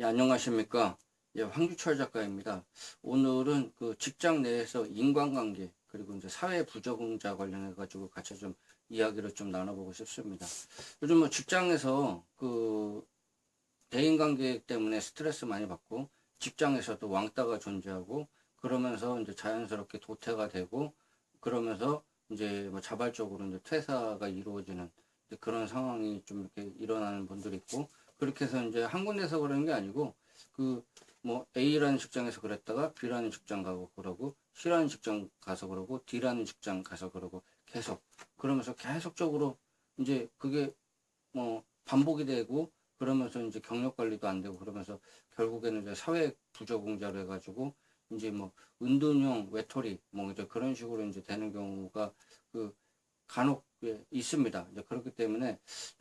예, 안녕하십니까. 예, 황규철 작가입니다. 오늘은 그 직장 내에서 인간관계, 그리고 이제 사회 부적응자 관련해가지고 같이 좀 이야기를 좀 나눠보고 싶습니다. 요즘 뭐 직장에서 그 대인관계 때문에 스트레스 많이 받고, 직장에서도 왕따가 존재하고, 그러면서 이제 자연스럽게 도태가 되고, 그러면서 이제 뭐 자발적으로 이제 퇴사가 이루어지는 이제 그런 상황이 좀 이렇게 일어나는 분들이 있고, 그렇게 해서 이제 한 군데서 그러는 게 아니고, 그 뭐 A라는 직장에서 그랬다가 B라는 직장 가고 그러고, C라는 직장 가서 그러고, D라는 직장 가서 그러고, 계속 그러면서 계속적으로 이제 그게 뭐 반복이 되고, 그러면서 이제 경력 관리도 안 되고, 그러면서 결국에는 이제 사회 부적응자로 해가지고 이제 뭐 은둔형 외톨이 뭐 이제 그런 식으로 이제 되는 경우가 그 간혹 있습니다. 이제 그렇기 때문에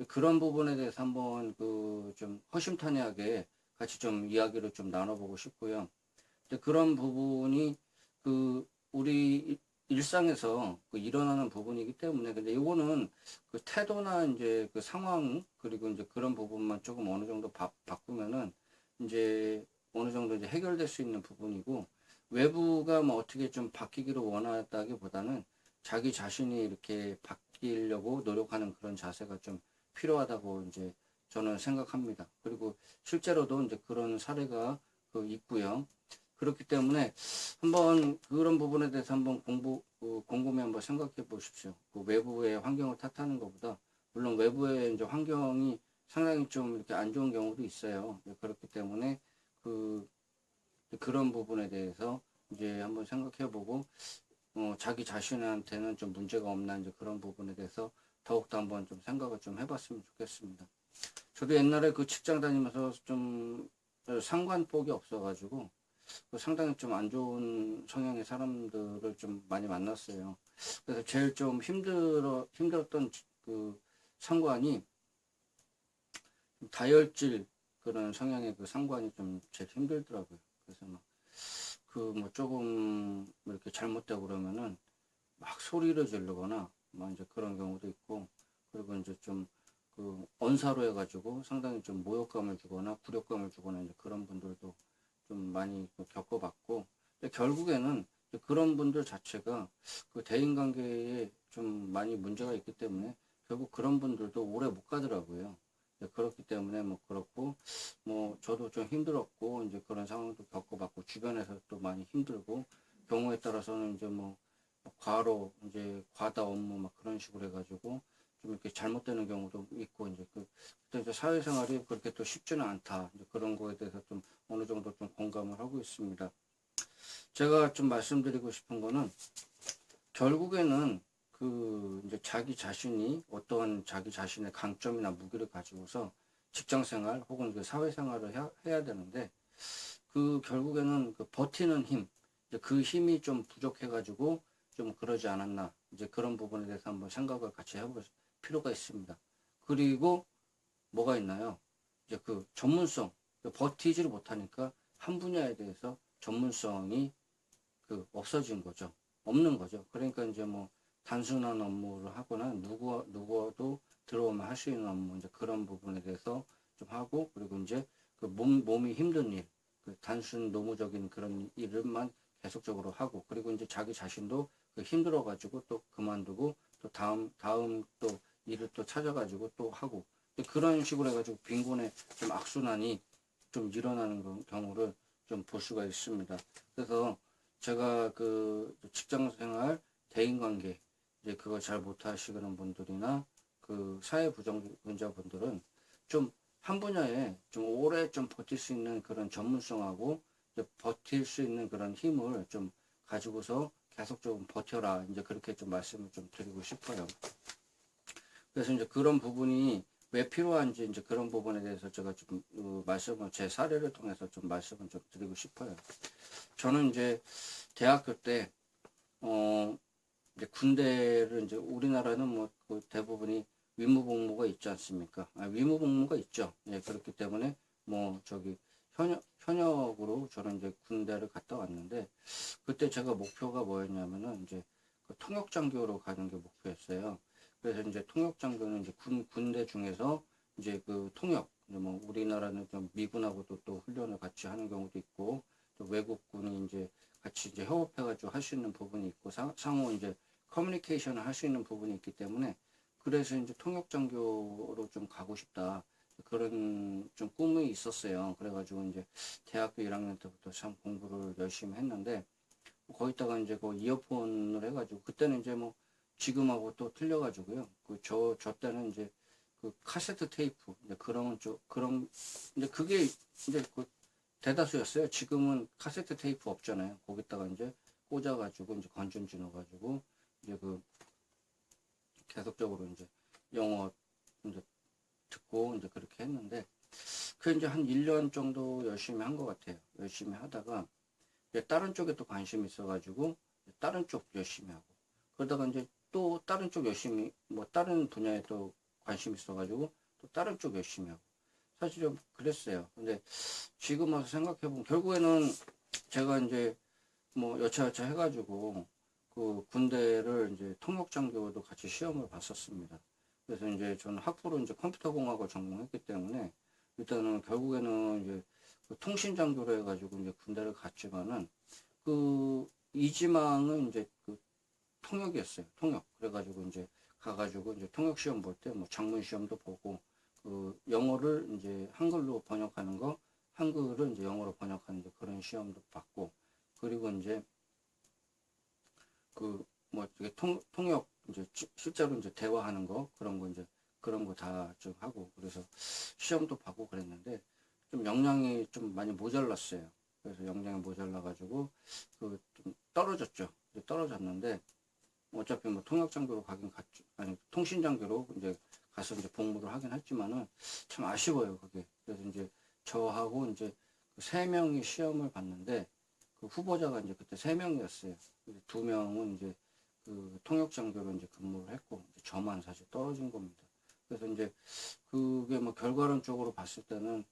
그런 부분에 대해서 한번 그 좀 허심탄회하게 같이 좀 이야기를 좀 나눠보고 싶고요. 근데 그런 부분이 그 우리 일상에서 그 일어나는 부분이기 때문에, 근데 이거는 그 태도나 이제 그 상황, 그리고 이제 그런 부분만 조금 어느 정도 바꾸면은 이제 어느 정도 이제 해결될 수 있는 부분이고, 외부가 뭐 어떻게 좀 바뀌기를 원하다기보다는 자기 자신이 이렇게 바뀌려고 노력하는 그런 자세가 좀 필요하다고 이제 저는 생각합니다. 그리고 실제로도 이제 그런 사례가 그 있고요. 그렇기 때문에 한번 그런 부분에 대해서 한번 곰곰이 한번 생각해 보십시오. 그 외부의 환경을 탓하는 것보다, 물론 외부의 이제 환경이 상당히 좀 이렇게 안 좋은 경우도 있어요. 그렇기 때문에 그 그런 부분에 대해서 이제 한번 생각해 보고, 자기 자신한테는 좀 문제가 없나 이제 그런 부분에 대해서 더욱더 한번 좀 생각을 좀 해봤으면 좋겠습니다. 저도 옛날에 그 직장 다니면서 좀 상관복이 없어가지고 상당히 좀 안 좋은 성향의 사람들을 좀 많이 만났어요. 그래서 제일 좀 힘들었던 그 상관이 다혈질 그런 성향의 그 상관이 좀 제일 힘들더라고요. 그래서 막 그 뭐 조금 이렇게 잘못되고 그러면은 막 소리를 지르거나 막 이제 그런 경우도 있고, 그리고 이제 좀 그 언사로 해가지고 상당히 좀 모욕감을 주거나 굴욕감을 주거나 이제 그런 분들도 좀 많이 겪어봤고, 결국에는 그런 분들 자체가 그 대인관계에 좀 많이 문제가 있기 때문에 결국 그런 분들도 오래 못 가더라고요. 그렇기 때문에 뭐 그렇고, 뭐 저도 좀 힘들었고 이제 그런 상황도 겪어봤고, 주변에서 또 많이 힘들고, 경우에 따라서는 이제 뭐 과로 이제 과다 업무 막 그런 식으로 해가지고 좀 이렇게 잘못되는 경우도 있고, 이제 그때 이제 사회생활이 그렇게 또 쉽지는 않다, 이제 그런 거에 대해서 좀 어느 정도 좀 공감을 하고 있습니다. 제가 좀 말씀드리고 싶은 거는, 결국에는 그 이제 자기 자신이 어떠한 자기 자신의 강점이나 무기를 가지고서 직장 생활 혹은 그 사회 생활을 해야 되는데, 그 결국에는 그 버티는 힘, 이제 그 힘이 좀 부족해가지고 좀 그러지 않았나, 이제 그런 부분에 대해서 한번 생각을 같이 해볼 필요가 있습니다. 그리고 뭐가 있나요? 이제 그 전문성, 버티지를 못하니까 한 분야에 대해서 전문성이 그 없어진 거죠. 없는 거죠. 그러니까 이제 뭐 단순한 업무를 하거나 누구도 들어오면 할 수 있는 업무, 이제 그런 부분에 대해서 좀 하고, 그리고 이제 그 몸이 힘든 일, 그 단순 노무적인 그런 일을만 계속적으로 하고, 그리고 이제 자기 자신도 그 힘들어가지고 또 그만두고, 또 다음 또 일을 또 찾아가지고 또 하고, 그런 식으로 해가지고 빈곤의 좀 악순환이 좀 일어나는 경우를 좀 볼 수가 있습니다. 그래서 제가 그 직장 생활, 대인관계, 이제 그거 잘 못하시는 분들이나 그 사회 부적응자 분들은 좀 한 분야에 좀 오래 좀 버틸 수 있는 그런 전문성하고 버틸 수 있는 그런 힘을 좀 가지고서 계속 좀 버텨라, 이제 그렇게 좀 말씀을 좀 드리고 싶어요. 그래서 이제 그런 부분이 왜 필요한지, 이제 그런 부분에 대해서 제가 좀 말씀을 제 사례를 통해서 좀 말씀을 좀 드리고 싶어요. 저는 이제 대학교 때 이제 군대를, 이제 우리나라는 뭐그 대부분이 위무복무가 있지 않습니까? 위무복무가 있죠. 예, 그렇기 때문에 뭐 저기 현역으로 저는 이제 군대를 갔다 왔는데, 그때 제가 목표가 뭐였냐면은 이제 그 통역장교로 가는 게 목표였어요. 그래서 이제 통역장교는 이제 군대 중에서 이제 그 통역, 근데 뭐 우리나라는 좀 미군하고도 또 훈련을 같이 하는 경우도 있고, 또 외국군이 이제 같이 이제 협업해가지고 할 수 있는 부분이 있고, 상호 이제 커뮤니케이션을 할 수 있는 부분이 있기 때문에, 그래서 이제 통역장교로 좀 가고 싶다. 그런 좀 꿈이 있었어요. 그래가지고 이제 대학교 1학년 때부터 참 공부를 열심히 했는데, 거기다가 이제 그 이어폰을 해가지고, 그때는 이제 뭐 지금하고 또 틀려가지고요. 저 때는 이제 그 카세트 테이프, 이제 이제 그게 이제 그 대다수였어요. 지금은 카세트 테이프 없잖아요. 거기다가 이제 꽂아가지고 이제 건전지 넣어가지고 이제 그 계속적으로 이제 영어 이제 듣고 이제 그렇게 했는데, 그 이제 한 1년 정도 열심히 한 것 같아요. 열심히 하다가 이제 다른 쪽에 또 관심이 있어가지고 다른 쪽 열심히 하고, 그러다가 이제 또 다른 쪽 열심히 뭐 다른 분야에 또 관심이 있어가지고 또 다른 쪽 열심히 하고, 사실 좀 그랬어요. 근데 지금 와서 생각해보면 결국에는 제가 이제 뭐 여차여차 해가지고 그 군대를 이제 통역장교도 같이 시험을 봤었습니다. 그래서 이제 저는 학부로 이제 컴퓨터공학을 전공했기 때문에 일단은 결국에는 이제 그 통신장교로 해가지고 이제 군대를 갔지만은 그 이지망은 이제 그 통역이었어요. 통역. 그래가지고 이제 가가지고 이제 통역 시험 볼 때 뭐 장문 시험도 보고, 그 영어를 이제 한글로 번역하는 거, 한글을 이제 영어로 번역하는 이제 그런 시험도 받고, 그리고 이제 그 뭐 통역 이제 실제로 이제 대화하는 거, 그런 거 이제 그런 거 다 좀 하고, 그래서 시험도 받고 그랬는데 좀 역량이 좀 많이 모자랐어요. 그래서 역량이 모자라가지고 그 좀 떨어졌죠. 떨어졌는데 어차피 뭐 통역장교로 가긴 갔죠. 아니 통신장교로 이제 가서 이제 복무를 하긴 했지만은 참 아쉬워요, 그게. 그래서 이제 저하고 이제 그 3명이 시험을 봤는데, 그 후보자가 이제 그때 3명이었어요. 두 명은 이제 그 통역장교로 이제 근무를 했고, 이제 저만 사실 떨어진 겁니다. 그래서 이제 그게 뭐 결과론적으로 봤을 때는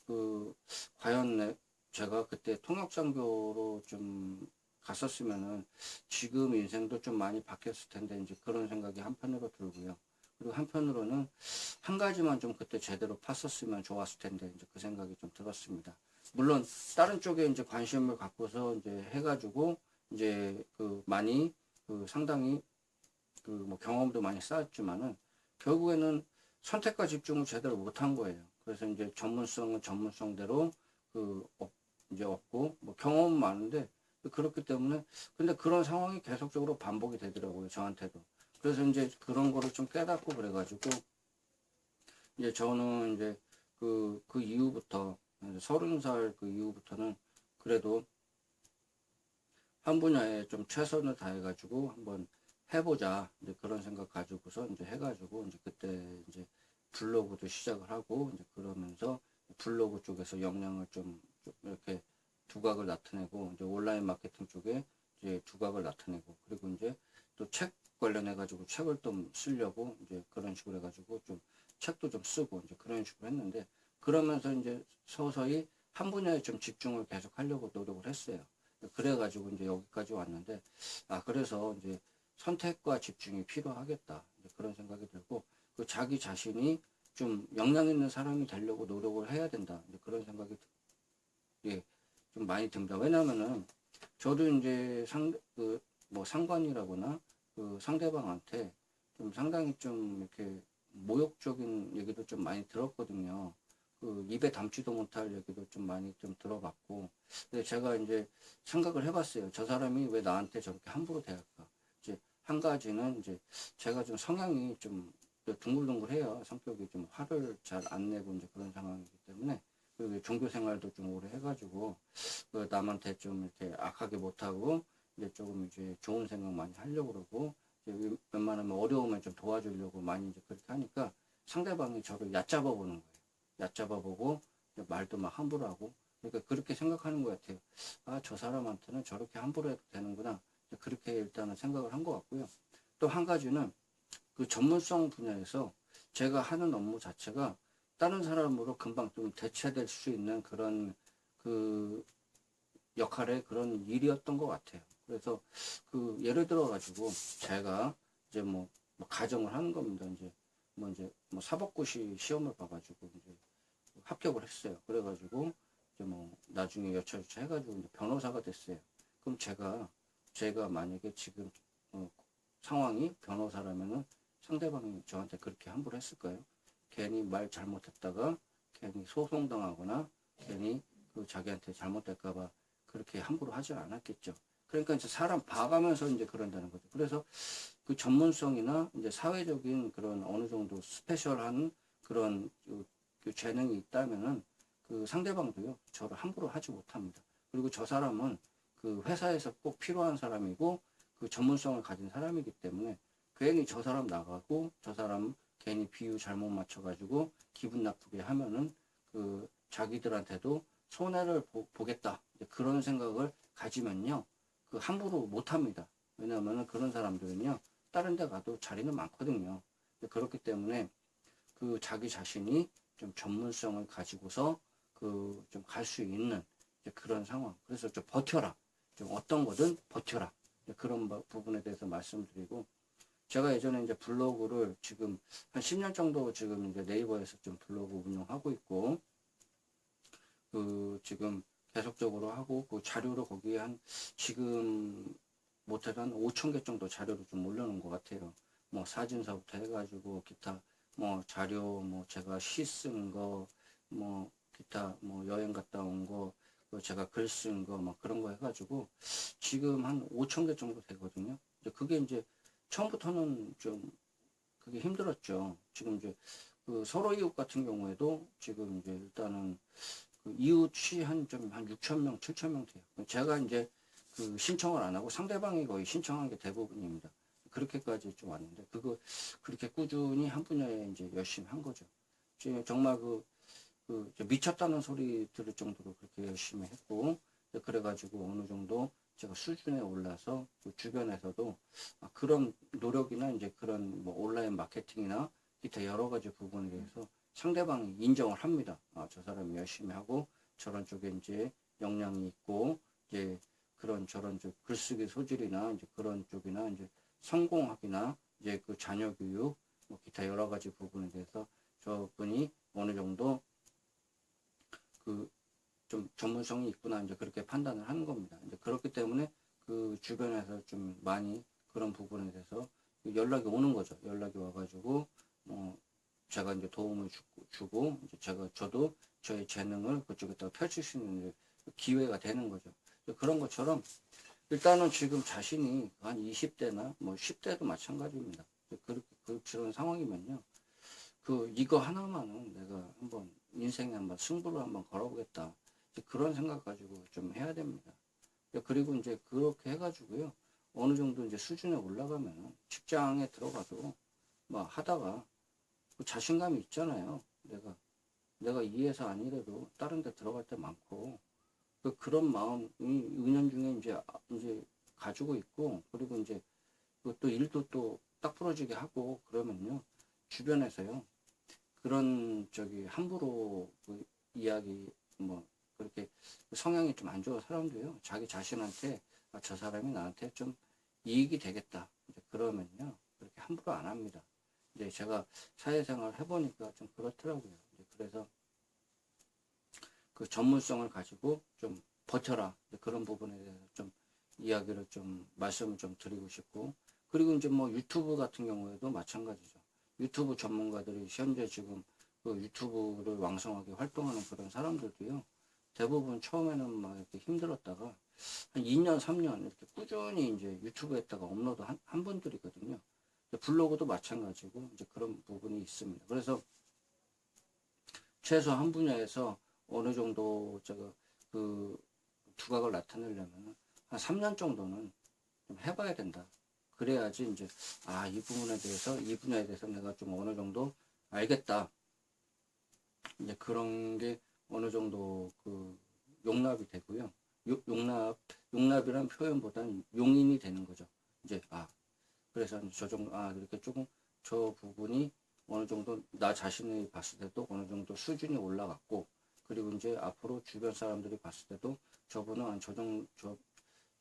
그 과연 제가 그때 통역장교로 좀 갔었으면은 지금 인생도 좀 많이 바뀌었을 텐데, 이제 그런 생각이 한편으로 들고요. 그리고 한편으로는 한 가지만 좀 그때 제대로 팠었으면 좋았을 텐데, 이제 그 생각이 좀 들었습니다. 물론 다른 쪽에 이제 관심을 갖고서 이제 해가지고 이제 그 많이 그 상당히 그 뭐 경험도 많이 쌓았지만은 결국에는 선택과 집중을 제대로 못한 거예요. 그래서 이제 전문성은 전문성대로 그 이제 없고, 뭐 경험은 많은데 그렇기 때문에, 근데 그런 상황이 계속적으로 반복이 되더라고요, 저한테도. 그래서 이제 그런 거를 좀 깨닫고 그래가지고 이제 저는 이제 그 이후부터 30살 그 이후부터는 그래도 한 분야에 좀 최선을 다해가지고 한번 해보자, 이제 그런 생각 가지고서 이제 해가지고 이제 그때 이제 블로그도 시작을 하고, 이제 그러면서 블로그 쪽에서 역량을 좀 이렇게 두각을 나타내고, 이제 온라인 마케팅 쪽에 이제 두각을 나타내고, 그리고 이제 또 책 관련해 가지고 책을 좀 쓰려고 이제 그런 식으로 해가지고 좀 책도 좀 쓰고 이제 그런 식으로 했는데, 그러면서 이제 서서히 한 분야에 좀 집중을 계속 하려고 노력을 했어요. 그래가지고 이제 여기까지 왔는데, 그래서 이제 선택과 집중이 필요하겠다, 이제 그런 생각이 들고, 그 자기 자신이 좀 역량 있는 사람이 되려고 노력을 해야 된다, 이제 그런 생각이 예, 좀 많이 듭니다. 왜냐면은 저도 이제 뭐 상관이라거나 그 상대방한테 좀 상당히 좀 이렇게 모욕적인 얘기도 좀 많이 들었거든요. 그 입에 담지도 못할 얘기도 좀 많이 좀 들어봤고, 근데 제가 이제 생각을 해봤어요. 저 사람이 왜 나한테 저렇게 함부로 대할까? 이제 한 가지는 이제 제가 좀 성향이 좀 둥글둥글해요. 성격이 좀 화를 잘 안 내고 이제 그런 상황이기 때문에, 그리고 종교 생활도 좀 오래 해가지고 그 남한테 좀 이렇게 악하게 못하고 이제 조금 이제 좋은 생각 많이 하려고 그러고, 이제 웬만하면 어려우면 좀 도와주려고 많이 이제 그렇게 하니까 상대방이 저를 얕잡아 보는 거예요. 얕잡아 보고 말도 막 함부로 하고, 그러니까 그렇게 생각하는 것 같아요. 저 사람한테는 저렇게 함부로 해도 되는구나, 그렇게 일단은 생각을 한 것 같고요. 또 한 가지는 그 전문성 분야에서 제가 하는 업무 자체가 다른 사람으로 금방 좀 대체될 수 있는 그런 그 역할의 그런 일이었던 것 같아요. 그래서 그 예를 들어 가지고 제가 이제 뭐 가정을 하는 겁니다. 이제 뭐 사법고시 시험을 봐가지고 이제 합격을 했어요. 그래가지고 이제 뭐 나중에 여차저차 해가지고 이제 변호사가 됐어요. 그럼 제가 만약에 지금 상황이 변호사라면은 상대방이 저한테 그렇게 함부로 했을까요? 괜히 말 잘못했다가 괜히 소송당하거나 괜히 그 자기한테 잘못될까봐 그렇게 함부로 하지 않았겠죠. 그러니까 이제 사람 봐가면서 이제 그런다는 거죠. 그래서 그 전문성이나 이제 사회적인 그런 어느 정도 스페셜한 그런 그 재능이 있다면은 그 상대방도요, 저를 함부로 하지 못합니다. 그리고 저 사람은 그 회사에서 꼭 필요한 사람이고 그 전문성을 가진 사람이기 때문에 괜히 저 사람 나가고 저 사람 괜히 비유 잘못 맞춰가지고 기분 나쁘게 하면은 그 자기들한테도 손해를 보겠다. 그런 생각을 가지면요, 그 함부로 못 합니다. 왜냐하면 그런 사람들은요, 다른 데 가도 자리는 많거든요. 그렇기 때문에 그 자기 자신이 좀 전문성을 가지고서 그 좀 갈 수 있는 그런 상황. 그래서 좀 버텨라. 좀 어떤 거든 버텨라. 그런 부분에 대해서 말씀드리고, 제가 예전에 이제 블로그를 지금 한 10년 정도 지금 이제 네이버에서 좀 블로그 운영하고 있고, 그 지금 계속적으로 하고, 그 자료로 거기에 한 지금 못해도 한 5천 개 정도 자료를 좀 올려놓은 것 같아요. 뭐 사진사부터 해가지고 기타 뭐 자료, 뭐 제가 시 쓴 거, 뭐 기타 뭐 여행 갔다 온 거, 제가 글 쓴 거, 막 그런 거 해가지고 지금 한 5천 개 정도 되거든요. 그게 이제 처음부터는 좀 그게 힘들었죠. 지금 이제 그 서로 이웃 같은 경우에도 지금 이제 일단은 그 이웃이 한 6천 명, 7천 명 돼요. 제가 이제 그 신청을 안 하고 상대방이 거의 신청한 게 대부분입니다. 그렇게까지 좀 왔는데, 그거 그렇게 꾸준히 한 분야에 이제 열심히 한 거죠. 지금 정말 미쳤다는 소리 들을 정도로 그렇게 열심히 했고, 그래가지고 어느 정도 제가 수준에 올라서 그 주변에서도 그런 노력이나 이제 그런 뭐 온라인 마케팅이나 기타 여러 가지 부분에 대해서 상대방이 인정을 합니다. 저 사람이 열심히 하고 저런 쪽에 이제 역량이 있고 이제 그런 저런 쪽 글쓰기 소질이나 이제 그런 쪽이나 이제 성공학이나 이제 그 자녀 교육 뭐 기타 여러 가지 부분에 대해서 저분이 어느 정도 그 좀 전문성이 있구나 이제 그렇게 판단을 하는 겁니다. 이제 그렇기 때문에 그 주변에서 좀 많이 그런 부분에 대해서 연락이 오는 거죠. 연락이 와가지고 뭐 제가 이제 도움을 주고 이제 저도 저의 재능을 그쪽에다 펼칠 수 있는 기회가 되는 거죠. 그런 것처럼 일단은 지금 자신이 한 20대나 뭐 10대도 마찬가지입니다. 그런 상황이면요. 이거 하나만은 내가 한번 인생에 한번 승부를 한번 걸어보겠다. 그런 생각 가지고 좀 해야 됩니다. 그리고 이제 그렇게 해가지고요. 어느 정도 이제 수준에 올라가면 직장에 들어가도 막 하다가 그 자신감이 있잖아요. 내가 이 회사 아니래도 다른 데 들어갈 때 많고, 그런 마음이 은연중에 이제 가지고 있고, 그리고 이제 또 일도 또 딱 부러지게 하고 그러면요. 주변에서요. 그런 함부로 그 이야기 뭐 그렇게 성향이 좀 안 좋은 사람도요. 자기 자신한테 저 사람이 나한테 좀 이익이 되겠다. 이제 그러면요. 그렇게 함부로 안 합니다. 이제 제가 사회생활 해보니까 좀 그렇더라고요. 그래서 그 전문성을 가지고 좀 버텨라. 그런 부분에 대해서 좀 이야기를 좀 말씀을 좀 드리고 싶고, 그리고 이제 뭐 유튜브 같은 경우에도 마찬가지죠. 유튜브 전문가들이 현재 지금 그 유튜브를 왕성하게 활동하는 그런 사람들도요. 대부분 처음에는 막 이렇게 힘들었다가 한 2년, 3년 이렇게 꾸준히 이제 유튜브에다가 업로드 한 분들이거든요. 블로그도 마찬가지고 이제 그런 부분이 있습니다. 그래서 최소 한 분야에서 어느 정도 제가 그 두각을 나타내려면 한 3년 정도는 좀 해봐야 된다. 그래야지 이제 이 분야에 대해서 내가 좀 어느 정도 알겠다. 이제 그런 게 어느 정도 그 용납이 되고요. 용납이란 표현보다는 용인이 되는 거죠. 이제 그래서 이렇게 조금 저 부분이 어느 정도 나 자신이 봤을 때도 어느 정도 수준이 올라갔고, 그리고 이제 앞으로 주변 사람들이 봤을 때도 저분은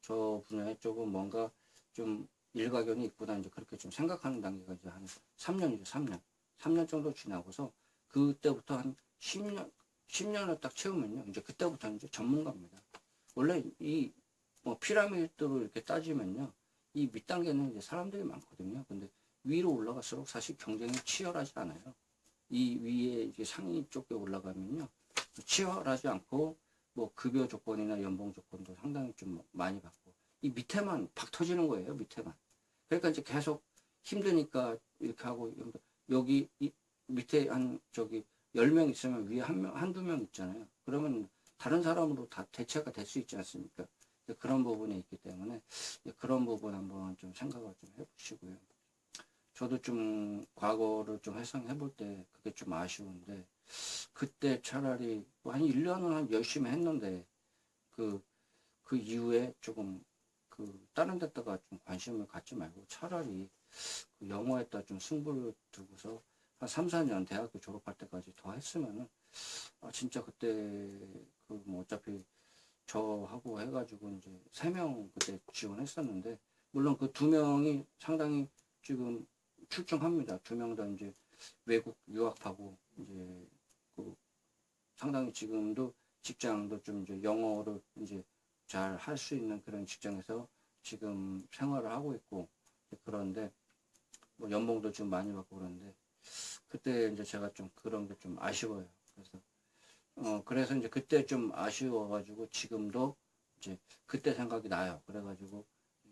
저 분야에 조금 뭔가 좀 일가견이 있구나 이제 그렇게 좀 생각하는 단계가 이제 한 3년이죠. 3년 정도 지나고서 그때부터 한 10년 10년을 딱 채우면요. 이제 그때부터 이제 전문가입니다. 원래 이 뭐 피라미드로 이렇게 따지면요. 이 밑단계는 이제 사람들이 많거든요. 근데 위로 올라갈수록 사실 경쟁이 치열하지 않아요. 이 위에 이제 상위 쪽에 올라가면요. 치열하지 않고 뭐 급여 조건이나 연봉 조건도 상당히 좀 많이 받고 이 밑에만 박 터지는 거예요. 밑에만. 그러니까 이제 계속 힘드니까 이렇게 하고 여기 이 밑에 한 저기 10명 있으면 위에 한두 명 있잖아요. 그러면 다른 사람으로 다 대체가 될 수 있지 않습니까? 그런 부분이 있기 때문에 그런 부분 한번 좀 생각을 좀 해보시고요. 저도 좀 과거를 좀 회상해 볼 때 그게 좀 아쉬운데 그때 차라리 뭐한 1년은 한 열심히 했는데 그 이후에 조금 그 다른 데다가 좀 관심을 갖지 말고 차라리 그 영어에다 좀 승부를 두고서 한 3, 4년 대학교 졸업할 때까지 더 했으면은 진짜 그때 그 뭐 어차피 저하고 해가지고 이제 3명 그때 지원했었는데 물론 그 2명이 상당히 지금 출중합니다. 2명 다 이제 외국 유학하고 이제 그 상당히 지금도 직장도 좀 이제 영어를 이제 잘 할 수 있는 그런 직장에서 지금 생활을 하고 있고 그런데 뭐 연봉도 좀 많이 받고 그러는데 그때 이제 제가 좀 그런 게 좀 아쉬워요. 그래서 이제 그때 좀 아쉬워가지고 지금도 이제 그때 생각이 나요. 그래가지고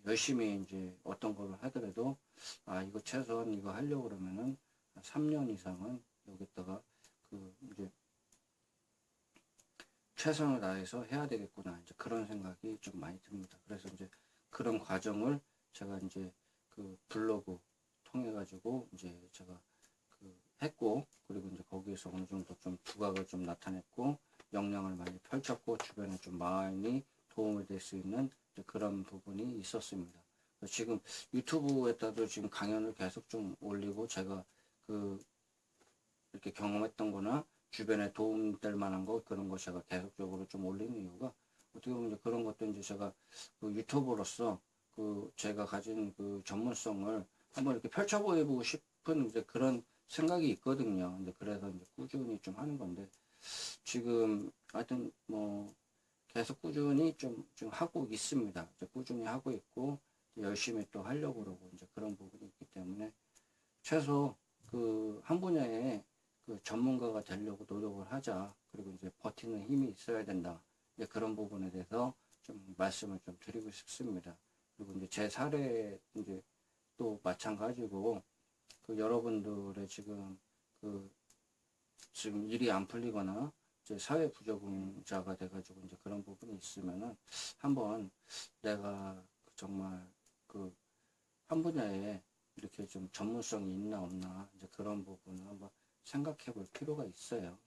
열심히 이제 어떤 거를 하더라도 이거 최소한 이거 하려고 그러면은 3년 이상은 여기다가 그 이제 최선을 다해서 해야 되겠구나. 이제 그런 생각이 좀 많이 듭니다. 그래서 이제 그런 과정을 제가 이제 그 블로그 통해 가지고 이제 제가 그 했고 그리고 이제 거기에서 어느 정도 좀 두각을 좀 나타냈고 역량을 많이 펼쳤고 주변에 좀 많이 도움이 될 수 있는 그런 부분이 있었습니다. 지금 유튜브에다도 지금 강연을 계속 좀 올리고 제가 그 이렇게 경험했던 거나 주변에 도움될 만한 거 그런 거 제가 계속적으로 좀 올리는 이유가 어떻게 보면 이제 그런 것도 이제 제가 그 유튜버로서 그 제가 가진 그 전문성을 한번 이렇게 펼쳐 보이고 싶은 이제 그런 생각이 있거든요. 근데 그래서 이제 꾸준히 좀 하는 건데 지금 하여튼 뭐 계속 꾸준히 좀 하고 있습니다. 이제 꾸준히 하고 있고 열심히 또 하려고 그러고 이제 그런 부분이 있기 때문에 최소 그 한 분야에 그 전문가가 되려고 노력을 하자. 그리고 이제 버티는 힘이 있어야 된다. 이제 그런 부분에 대해서 좀 말씀을 좀 드리고 싶습니다. 그리고 이제 제 사례 이제 또 마찬가지고 그 여러분들의 지금 그 지금 일이 안 풀리거나 이제 사회 부적응자가 돼가지고 이제 그런 부분이 있으면은 한번 내가 정말 그 한 분야에 이렇게 좀 전문성이 있나 없나 이제 그런 부분을 한번 생각해 볼 필요가 있어요.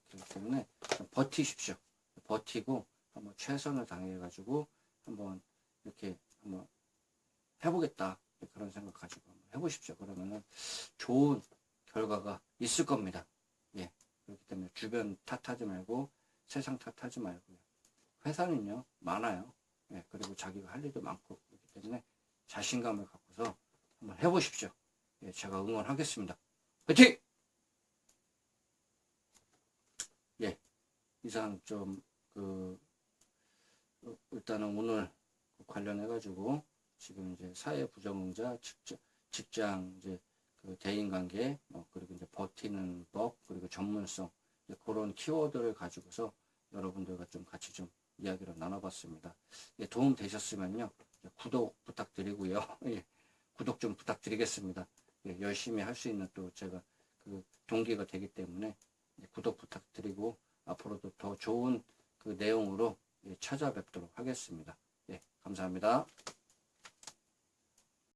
그렇기 때문에 버티십시오. 버티고 한번 최선을 다해 가지고 한번 이렇게 한번 해보겠다 그런 생각 가지고 한번 해보십시오. 그러면은 좋은 결과가 있을 겁니다. 예. 그렇기 때문에 주변 탓하지 말고 세상 탓하지 말고요. 회사는요 많아요. 예. 그리고 자기가 할 일도 많고 그렇기 때문에 자신감을 갖고서 한번 해보십시오. 예. 제가 응원하겠습니다. 화이팅! 예. 이상 좀 일단은 오늘 관련해 가지고 지금 이제 사회 부적응자 직장 이제 그 대인관계 그리고 이제 버티는 법 그리고 전문성 그런 키워드를 가지고서 여러분들과 좀 같이 좀 이야기를 나눠봤습니다. 예, 도움 되셨으면요 구독 부탁드리고요. 예, 구독 좀 부탁드리겠습니다. 예, 열심히 할 수 있는 또 제가 그 동기가 되기 때문에 구독 부탁드리고 앞으로도 더 좋은 그 내용으로 찾아뵙도록 하겠습니다. 예, 감사합니다.